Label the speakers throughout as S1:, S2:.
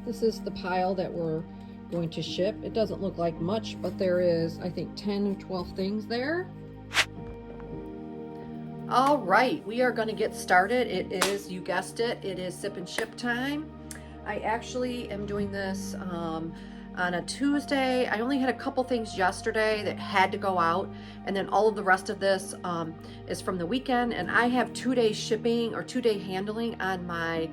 S1: This is the pile that we're going to ship. It doesn't look like much, but there is, I think, 10 or 12 things there. All right, we are going to get started. It is, you guessed it, it is sip and ship time. I actually am doing this on a Tuesday. I only had a couple things yesterday that had to go out, and then all of the rest of this is from the weekend, and I have 2-day shipping or 2-day handling on my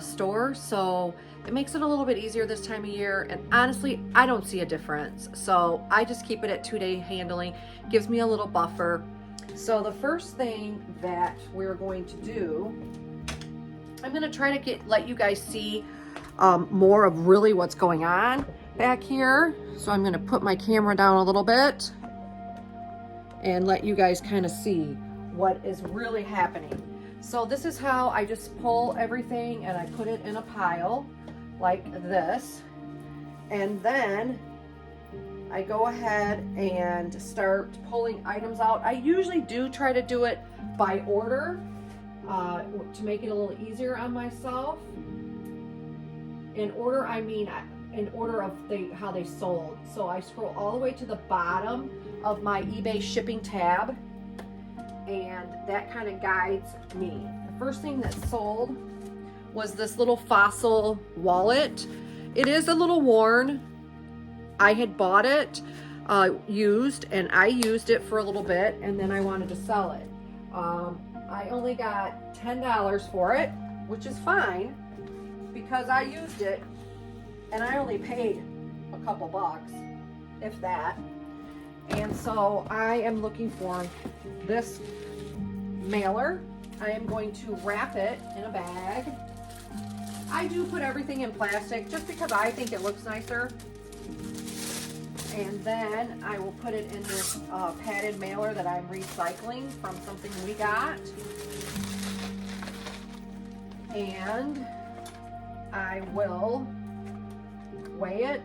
S1: store, so it makes it a little bit easier this time of year, and honestly I don't see a difference, so I just keep it at 2-day handling. Gives me a little buffer. So the first thing that we're going to do, I'm going to try to let you guys see more of really what's going on back here. So I'm going to put my camera down a little bit and let you guys kind of see what is really happening. So this is how I just pull everything and I put it in a pile like this, and then I go ahead and start pulling items out. I usually do try to do it by order to make it a little easier on myself. In order, I mean in order of how they sold. So I scroll all the way to the bottom of my eBay shipping tab, and that kind of guides me. The first thing that sold was this little Fossil wallet. It is a little worn. I had bought it used, and I used it for a little bit, and then I wanted to sell it. I only got $10 for it, which is fine because I used it and I only paid a couple bucks, if that. And so I am looking for this mailer. I am going to wrap it in a bag. I do put everything in plastic just because I think it looks nicer. And then I will put it in this padded mailer that I'm recycling from something we got. And I will weigh it.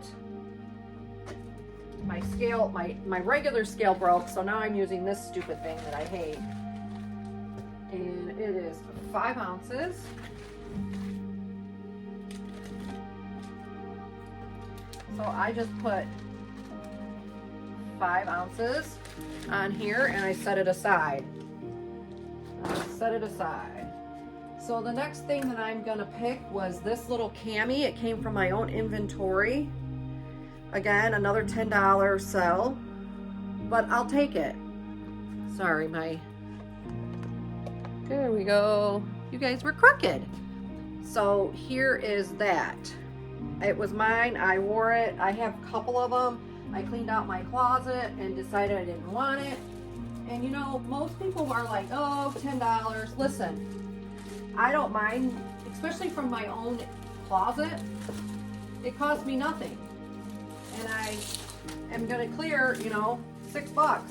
S1: My scale, my regular scale broke, so now I'm using this stupid thing that I hate. And it is 5 ounces. So I just put 5 ounces on here and I set it aside. So the next thing that I'm gonna pick was this little cami. It came from my own inventory. Again, another $10 sell, but I'll take it. Sorry, there we go. You guys were crooked. So here is that. It was mine, I wore it. I have a couple of them. I cleaned out my closet and decided I didn't want it. And you know, most people are like, oh, $10. Listen, I don't mind, especially from my own closet. It cost me nothing. And I am gonna clear, you know, $6.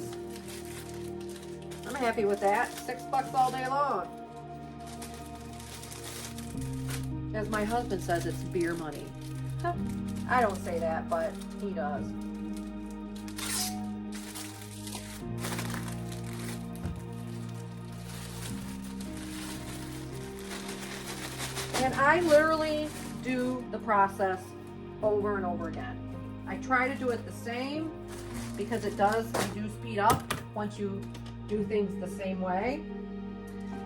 S1: I'm happy with that. $6 all day long. As my husband says, it's beer money. I don't say that, but he does. And I literally do the process over and over again. I try to do it the same because you do speed up once you do things the same way.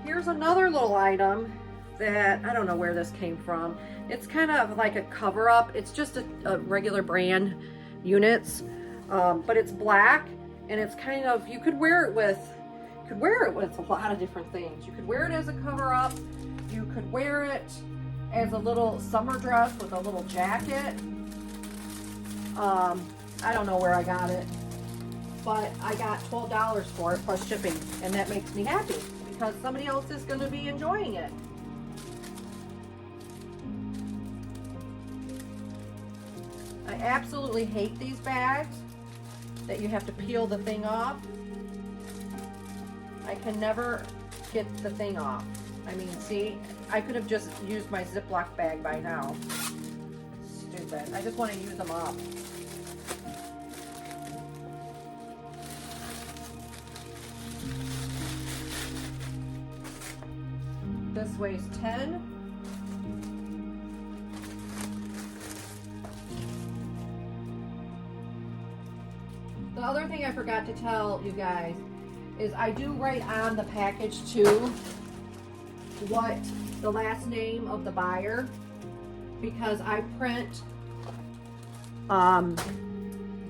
S1: Here's another little item that I don't know where this came from. It's kind of like a cover up. It's just a regular brand units, but it's black, and it's kind of, you could wear it with a lot of different things. You could wear it as a cover up. You could wear it as a little summer dress with a little jacket. I don't know where I got it, but I got $12 for it plus shipping, and that makes me happy because somebody else is going to be enjoying it. I absolutely hate these bags that you have to peel the thing off. I can never get the thing off. I mean, see, I could have just used my Ziploc bag by now. Stupid. I just want to use them up. This weighs 10. other thing I forgot to tell you guys is I do write on the package too what the last name of the buyer, because I print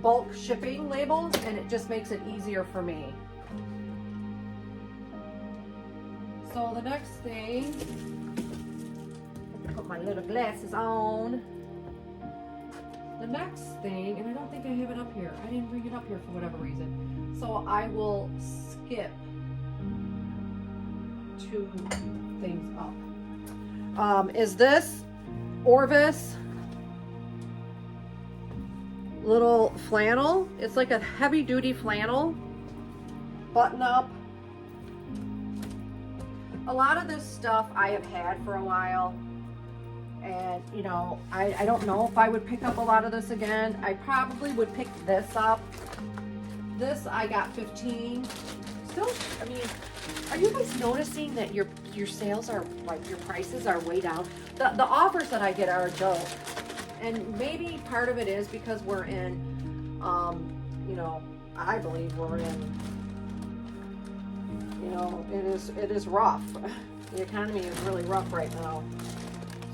S1: bulk shipping labels and it just makes it easier for me. So the next thing, I have to put my little glasses on. The next thing, and I don't think I have it up here. I didn't bring it up here for whatever reason. So I will skip 2 things up. Is this Orvis little flannel. It's like a heavy duty flannel, button up. A lot of this stuff I have had for a while, and you know, I don't know if I would pick up a lot of this again. I probably would pick this up. This I got 15. Still, I mean, are you guys noticing that your sales are, like, your prices are way down? The offers that I get are a joke. And maybe part of it is because we're in, you know, I believe we're in, you know, it is rough. The economy is really rough right now.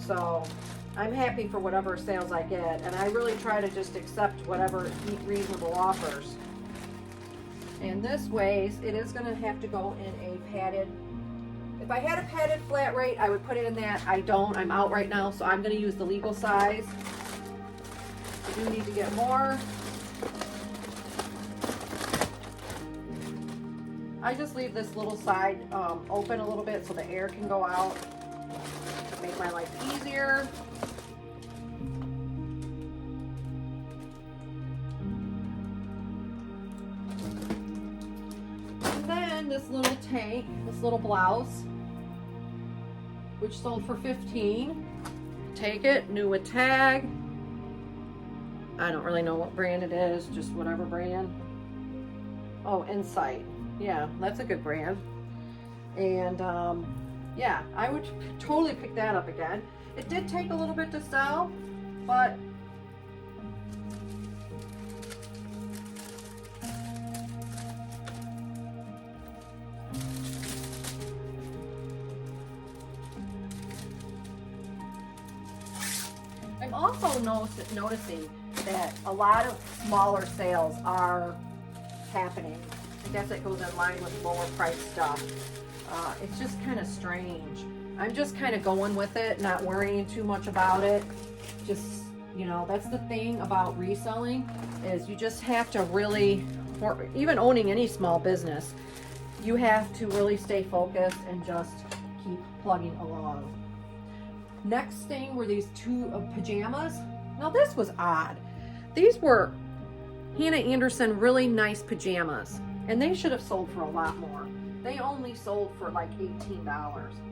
S1: So I'm happy for whatever sales I get, and I really try to just accept whatever reasonable offers. And this way, it is going to have to go in a padded. If I had a padded flat rate, I would put it in that. I don't. I'm out right now, so I'm going to use the legal size. I do need to get more. I just leave this little side open a little bit so the air can go out. Make my life easier. And then this little tank, this little blouse, which sold for 15. Take it, new with tag. I don't really know what brand it is, just whatever brand. Oh, Insight. Yeah, that's a good brand. And yeah, I would totally pick that up again. It did take a little bit to sell, but I'm also noticing that a lot of smaller sales are happening. I guess it goes in line with lower price stuff. It's just kind of strange. I'm just kind of going with it, not worrying too much about it. Just, you know, that's the thing about reselling, is you just have to really, or even owning any small business, you have to really stay focused and just keep plugging along. Next thing were these 2 pajamas. Now this was odd. These were Hannah Anderson really nice pajamas, and they should have sold for a lot more. They only sold for like $18.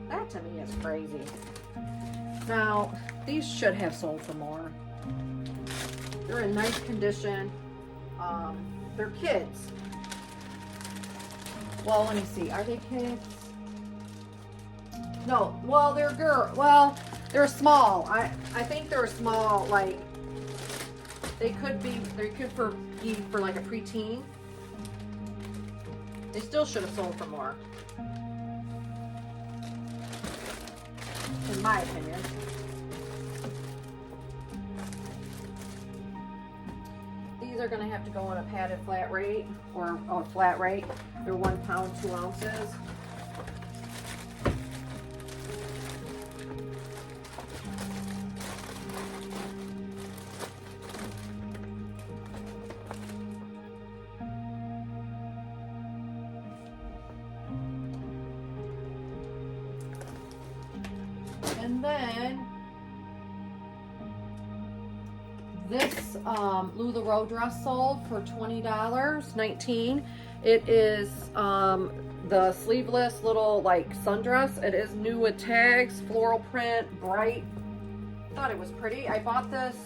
S1: That to me is crazy. Now, these should have sold for more. They're in nice condition. They're kids. Well, let me see. Are they kids? No. Well, they're well, they're small. I think they're small. Like, they could be for like a preteen. They still should have sold for more, in my opinion. These are going to have to go on a padded flat rate, or a flat rate. They're 1 pound, 2 ounces. And then this LuLaRoe dress sold for $20, $19. It is the sleeveless little like sundress. It is new with tags, floral print, bright. Thought it was pretty. I bought this,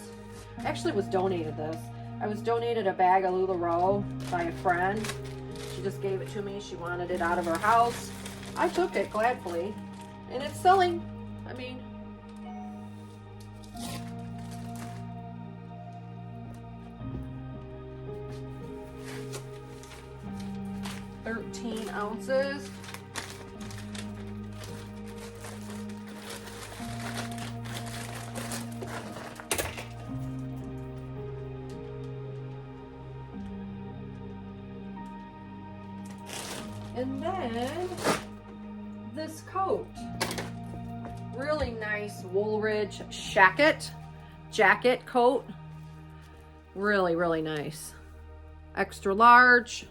S1: actually was donated this. I was donated a bag of LuLaRoe by a friend. She just gave it to me. She wanted it out of her house. I took it gladly, and it's selling. I mean, 18 ounces. And then this coat, really nice Woolridge jacket coat. Really nice. Extra large.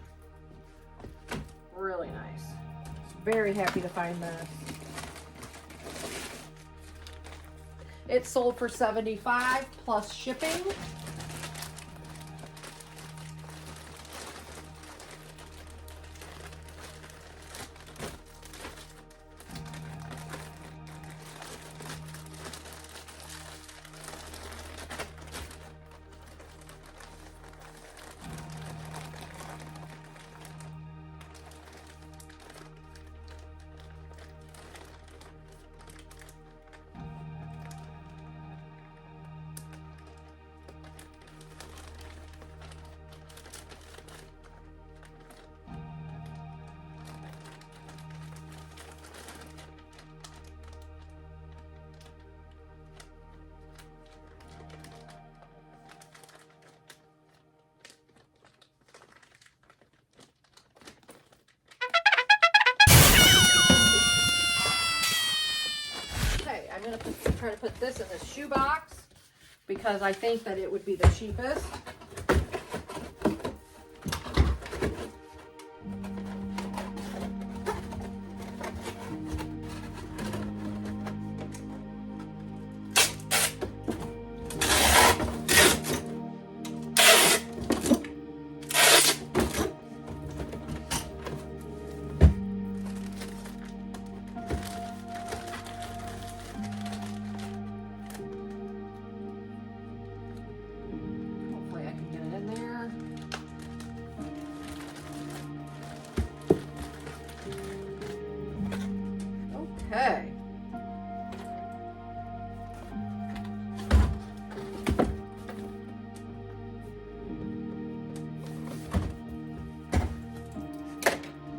S1: Really nice. Very happy to find this. It sold for $75 plus shipping. I'm going to try to put this in the shoebox because I think that it would be the cheapest. Okay.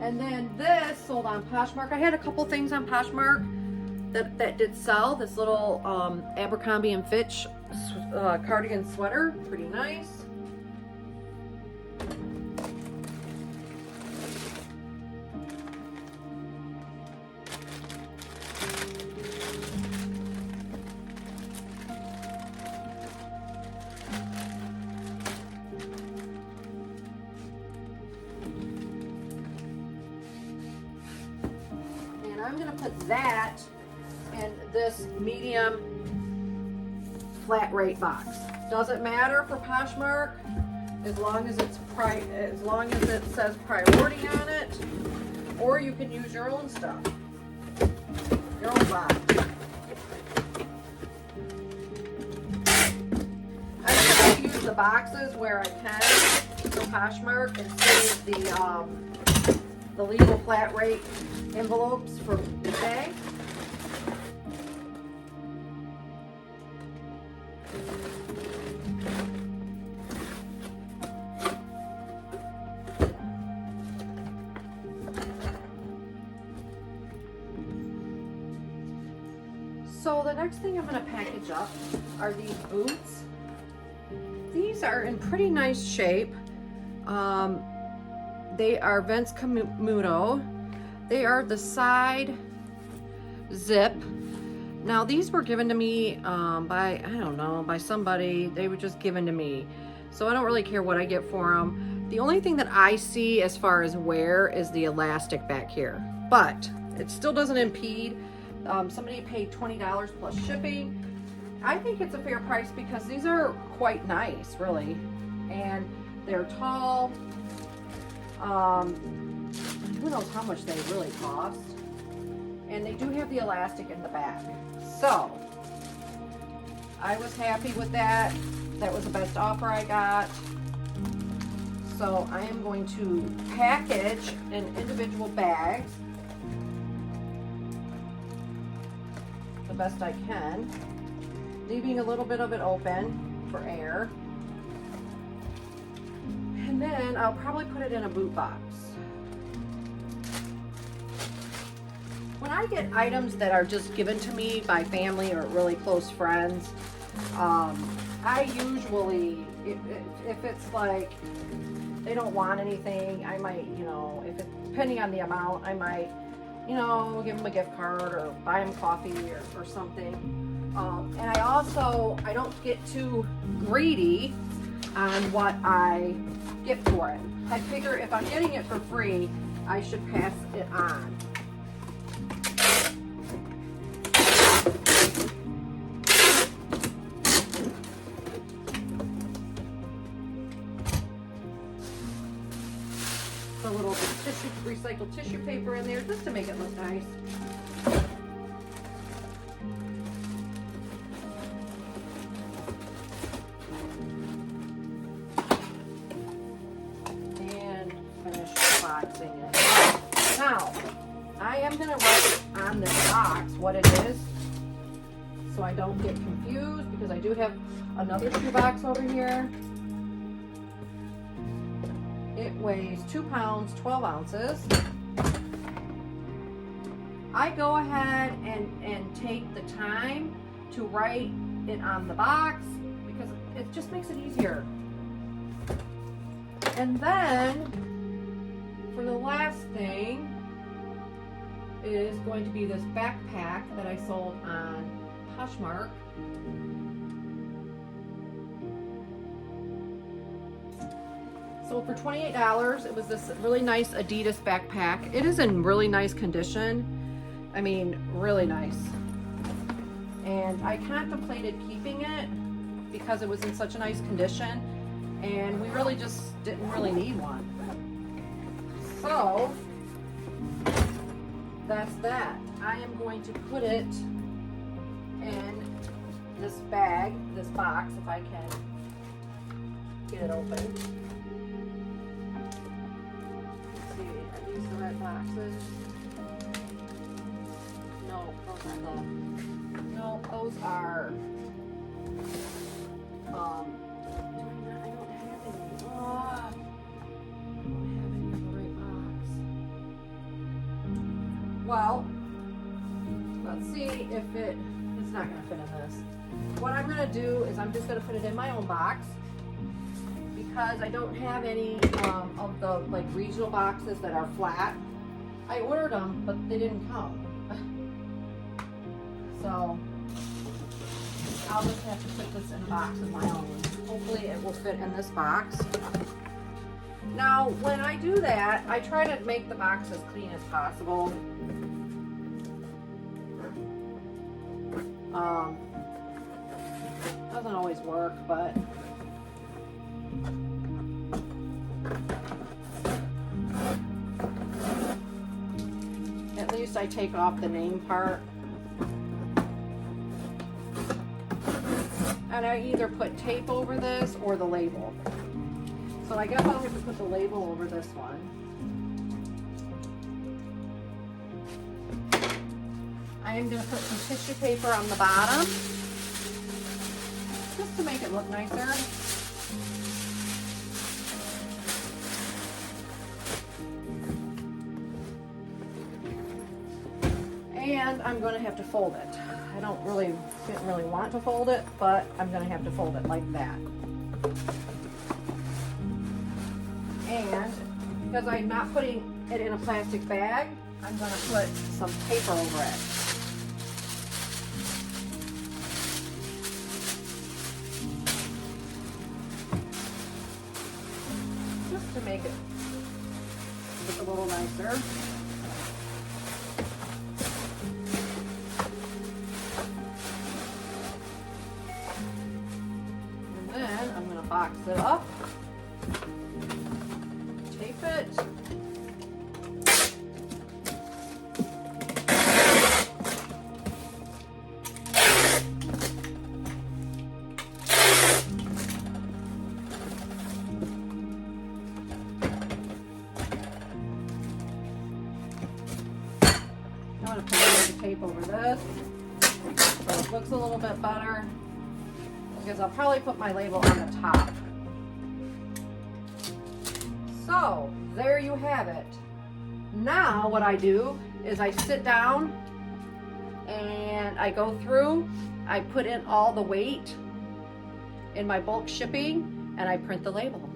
S1: And then this sold on Poshmark. I had a couple things on Poshmark that did sell. This little Abercrombie and Fitch cardigan sweater, pretty nice. I'm going to put that in this medium flat rate box. Doesn't matter for Poshmark as long as it says priority on it, or you can use your own stuff, your own box. I try to use the boxes where I can for Poshmark and save the legal flat rate envelopes for eBay. So the next thing I'm going to package up are these boots. These are in pretty nice shape. They are Vince Camuto. They are the side zip. Now these were given to me by, I don't know, by somebody. They were just given to me. So I don't really care what I get for them. The only thing that I see as far as wear is the elastic back here. But it still doesn't impede. Somebody paid $20 plus shipping. I think it's a fair price because these are quite nice, really. And they're tall. Who knows how much they really cost. And they do have the elastic in the back. So, I was happy with that. That was the best offer I got. So, I am going to package in individual bags the best I can, leaving a little bit of it open for air. And then I'll probably put it in a boot box. when I get items that are just given to me by family or really close friends, I usually, if it's like they don't want anything, I might, you know, if it's depending on the amount, I might, you know, give them a gift card or buy them coffee or something. And I don't get too greedy on what I get for it. I figure if I'm getting it for free, I should pass it on. A little recycled tissue paper in there just to make it look nice. And finish boxing it. Now, I am going to write on this box what it is so I don't get confused, because I do have another shoebox over here. It weighs 2 pounds, 12 ounces. I go ahead and take the time to write it on the box because it just makes it easier. And then for the last thing is going to be this backpack that I sold on Poshmark. So for $28, it was this really nice Adidas backpack. It is in really nice condition. I mean, really nice. And I contemplated keeping it because it was in such a nice condition, and we really just didn't really need one. So that's that. I am going to put it in this bag, this box, if I can get it open. The red boxes. No, those are the. No, those are. I don't have any. Oh, I don't have any in the right box. Well, let's see if it's not going to fit in this. What I'm going to do is I'm just going to put it in my own box, because I don't have any of the like regional boxes that are flat. I ordered them, but they didn't come. So I'll just have to put this in a box of my own. Hopefully it will fit in this box. Now, when I do that, I try to make the box as clean as possible. Doesn't always work, but at least I take off the name part. And I either put tape over this or the label. So I guess I'll have to put the label over this one. I am going to put some tissue paper on the bottom, just to make it look nicer. And I'm going to have to fold it. I didn't really want to fold it, but I'm going to have to fold it like that. And because I'm not putting it in a plastic bag, I'm going to put some paper over it. Just to make it look a little nicer. Box it up, tape it, I'm going to put the tape over this so it looks a little bit better, because I'll probably put my label on the top. So there you have it. Now what I do is I sit down and I go through, I put in all the weight in my bulk shipping, and I print the label.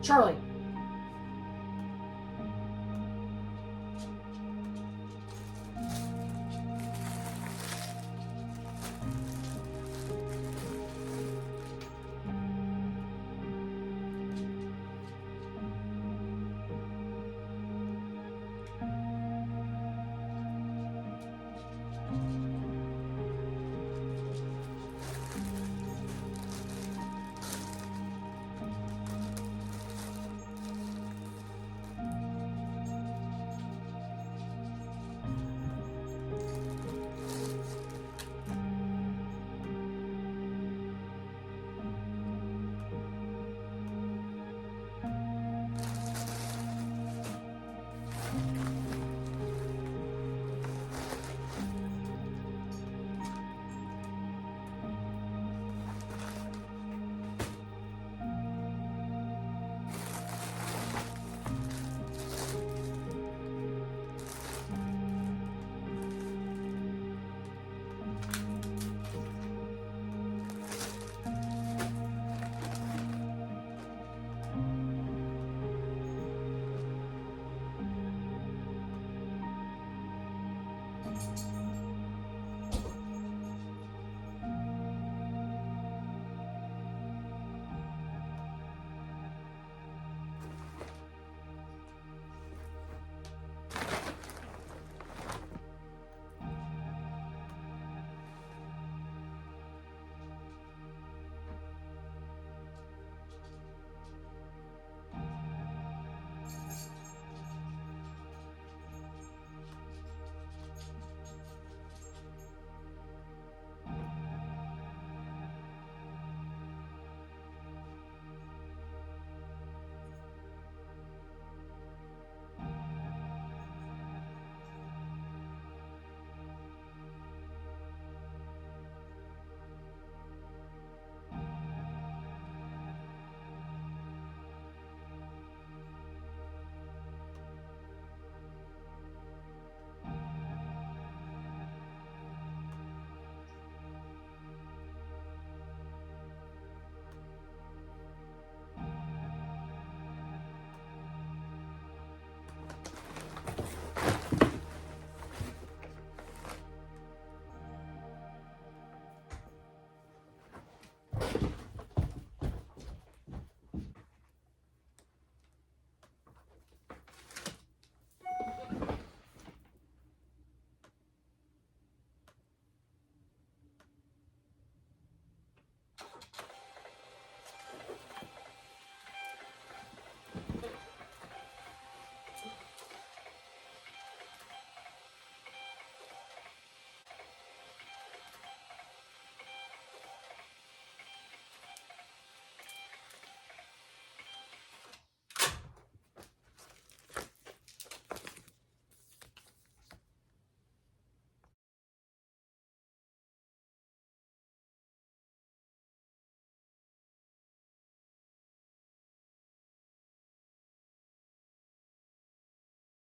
S1: Charlie.